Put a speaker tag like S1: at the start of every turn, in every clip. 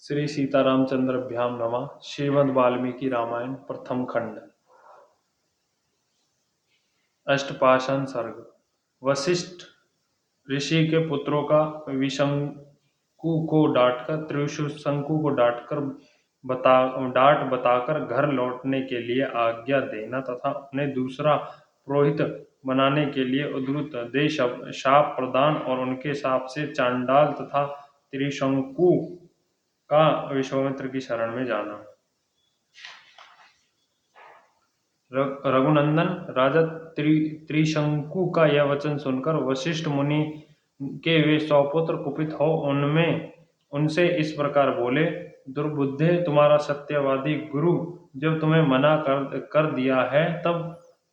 S1: श्री सीतारामचंद्रभ्याम नमः। श्रीमद् वाल्मीकि रामायण प्रथम खंड। अष्टपाषाण सर्ग। वशिष्ठ ऋषि के पुत्रों का विशंकु को डांटकर त्रिशंकु को डांट बताकर घर लौटने के लिए आज्ञा देना तथा उन्हें दूसरा पुरोहित बनाने के लिए उद्धृत दे शाप प्रदान और उनके शाप से चांडाल तथा त्रिशंकु का विश्वामित्र की शरण में जाना। रघुनंदन, राजा त्रिशंकु का यह वचन सुनकर वशिष्ठ मुनि के वे 100 पुत्र कुपित हो उनसे इस प्रकार बोले। दुर्बुद्धे, तुम्हारा सत्यवादी गुरु जब तुम्हें मना कर दिया है, तब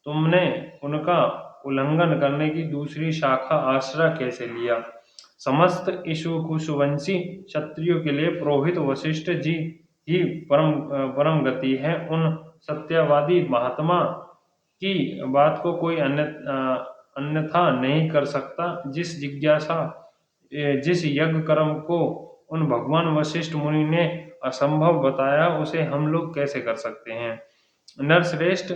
S1: तुमने उनका उल्लंघन करने की दूसरी शाखा आश्रय कैसे लिया। समस्त इक्ष्वाकुवंशी क्षत्रियों के लिए पुरोहित वशिष्ठ जी ही परम गति है। उन सत्यवादी महात्मा की बात को कोई अन्यथा नहीं कर सकता। जिस यज्ञ कर्म को उन भगवान वशिष्ठ मुनि ने असंभव बताया, उसे हम लोग कैसे कर सकते हैं। नरश्रेष्ठ,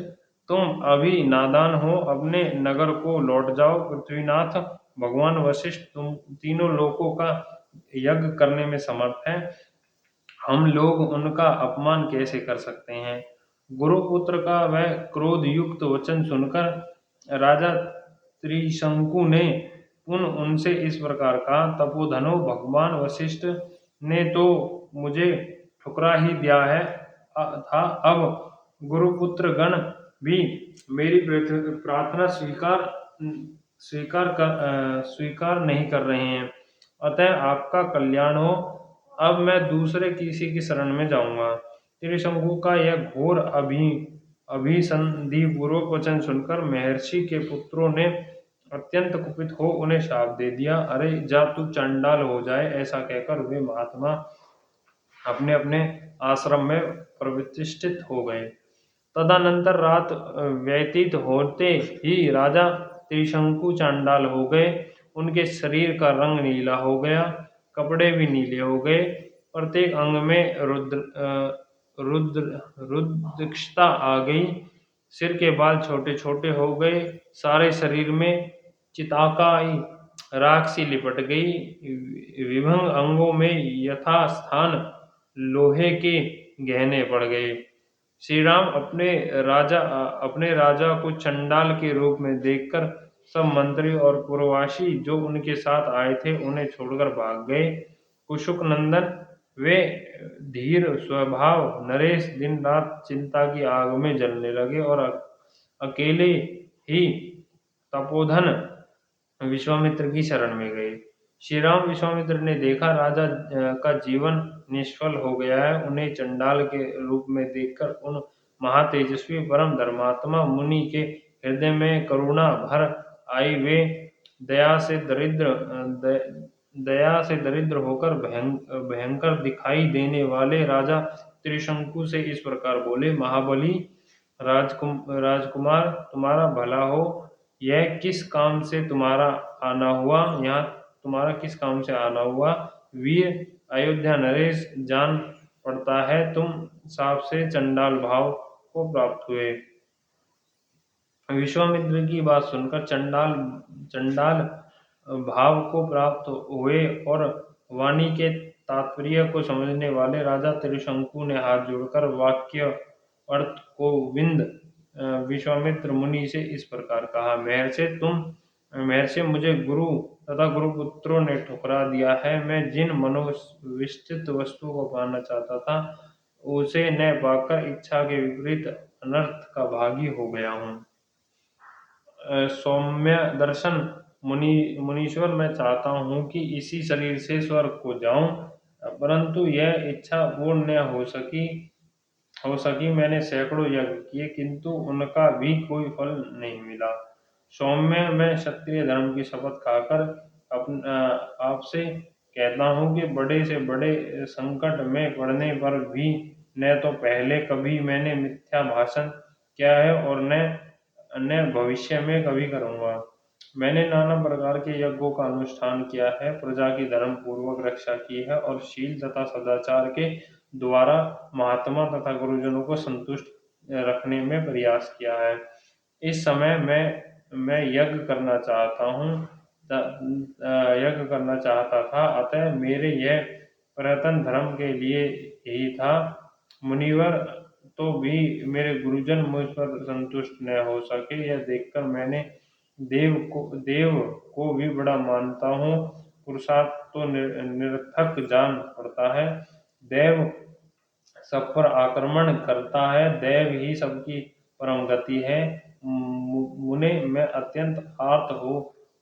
S1: तुम अभी नादान हो, अपने नगर को लौट जाओ। पृथ्वीनाथ भगवान वशिष्ठ तुम तीनों लोकों का यज्ञ करने में समर्थ हैं, हम लोग उनका अपमान कैसे कर सकते हैं। गुरुपुत्र का वह क्रोध युक्त वचन सुनकर राजा त्रिशंकु ने पुनः उनसे इस प्रकार कहा। तपोधनो, भगवान वशिष्ठ ने तो मुझे ठुकरा ही दिया है था, अब गुरुपुत्र गण भी मेरी प्रार्थना स्वीकार नहीं कर रहे हैं। अतः आपका कल्याण हो, अब मैं दूसरे किसी की शरण में जाऊंगा। त्रिशंकु का यह घोर अभिसंधिपूर्वक वचन सुनकर महर्षि के पुत्रों ने अत्यंत कुपित हो उन्हें शाप दे दिया। अरे जा, तू चंडाल हो जाए। ऐसा कहकर वे महात्मा अपने अपने आश्रम में प्रतिष्ठित हो गए। तदनंतर रात व्यतीत होते ही राजा त्रिशंकु चांडाल हो गए। उनके शरीर का रंग नीला हो गया, कपड़े भी नीले हो गए, प्रत्येक अंग में रुद्रक्षता आ गई, सिर के बाल छोटे छोटे हो गए, सारे शरीर में चिताकाई राख सी लिपट गई, विभंग अंगों में यथास्थान लोहे के गहने पड़ गए। श्री राम अपने राजा को चंडाल के रूप में देखकर सब मंत्री और पुरवासी जो उनके साथ आए थे उन्हें छोड़कर भाग गए। कुशुक नंदन, वे धीर स्वभाव नरेश दिन रात चिंता की आग में जलने लगे और अकेले ही तपोधन विश्वामित्र की शरण में गए। श्री राम विश्वामित्र ने देखा राजा का जीवन निष्फल हो गया है। उन्हें चंडाल के रूप में देखकर उन महातेजस्वी परम धर्मात्मा मुनि के हृदय में करुणा भर आई। वे दया से दरिद्र होकर भयंकर दिखाई देने वाले राजा त्रिशंकु से इस प्रकार बोले। महाबली राजकुमार, तुम्हारा भला हो। यह किस काम से तुम्हारा आना हुआ? यहाँ तुम्हारा किस काम से आना हुआ? वीर अयोध्या नरेश, जान पड़ता है तुम साप से चंडाल भाव को प्राप्त हुए। विश्वामित्र की बात सुनकर चंडाल भाव को प्राप्त हुए और वाणी के तात्पर्य को समझने वाले राजा त्रिशंकु ने हाथ जोड़कर वाक्य अर्थ को विंद विश्वामित्र मुनि से इस प्रकार कहा। महर्षि, मुझे गुरु तथा गुरुपुत्रों ने ठुकरा दिया है। मैं जिन मनोविष्ठित वस्तु को पाना चाहता था, उसे न पाकर इच्छा के विपरीत अनर्थ का भागी हो गया हूँ। सौम्य दर्शन मुनीश्वर, मैं चाहता हूँ कि इसी शरीर से स्वर्ग को जाऊं, परंतु यह इच्छा पूर्ण न हो सकी। मैंने सैकड़ों यज्ञ किए, किंतु उनका भी कोई फल नहीं मिला। सौम्य, मैं क्षत्रिय धर्म की शपथ खाकर आपसे कहता हूँ कि बड़े से बड़े संकट में पड़ने पर भी न तो पहले कभी मैंने मिथ्या भाषण किया है और न भविष्य में कभी करूँगा। मैंने नाना प्रकार के यज्ञों का अनुष्ठान किया है, प्रजा की धर्म पूर्वक रक्षा की है और शील तथा सदाचार के द्वारा महात्मा तथा गुरुजनों को संतुष्ट रखने में प्रयास किया है। इस समय मैं यज्ञ करना चाहता हूँ, यज्ञ करना चाहता था, अतः मेरे यह प्रयत्न धर्म के लिए ही था। मुनिवर तो भी मेरे गुरुजन मुझ पर संतुष्ट न हो सके, यह देखकर मैंने देव को भी बड़ा मानता हूँ। पुरुषार्थ तो निरर्थक जान पड़ता है। देव सब पर आक्रमण करता है, देव ही सबकी परम गति है। मुने मैं अत्यंत आर्त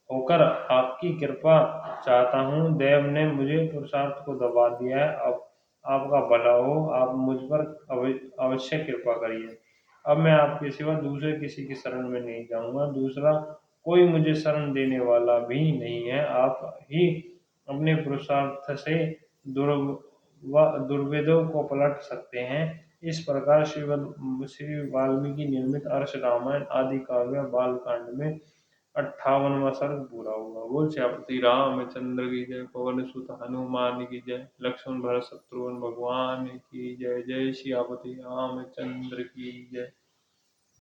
S1: होकर आपकी कृपा चाहता हूँ। देव ने मुझे पुरुषार्थ को दबा दिया है, अब आपका भला हो, आप मुझ पर अवश्य कृपा करिए। अब मैं आपके सिवा दूसरे किसी की शरण में नहीं जाऊंगा, दूसरा कोई मुझे शरण देने वाला भी नहीं है। आप ही अपने पुरुषार्थ से दुर्वेदों को पलट सकते हैं। इस प्रकार श्री वाल्मीकि निर्मित अर्ष रामायण आदि काव्य बालकांड में 58वां सर्ग पूरा हुआ। बोल श्री रामचंद्र की जय। पवन सुत हनुमान की जय। लक्ष्मण भरत शत्रुघ्न भगवान की जय। जय श्री रामचंद्र की जय।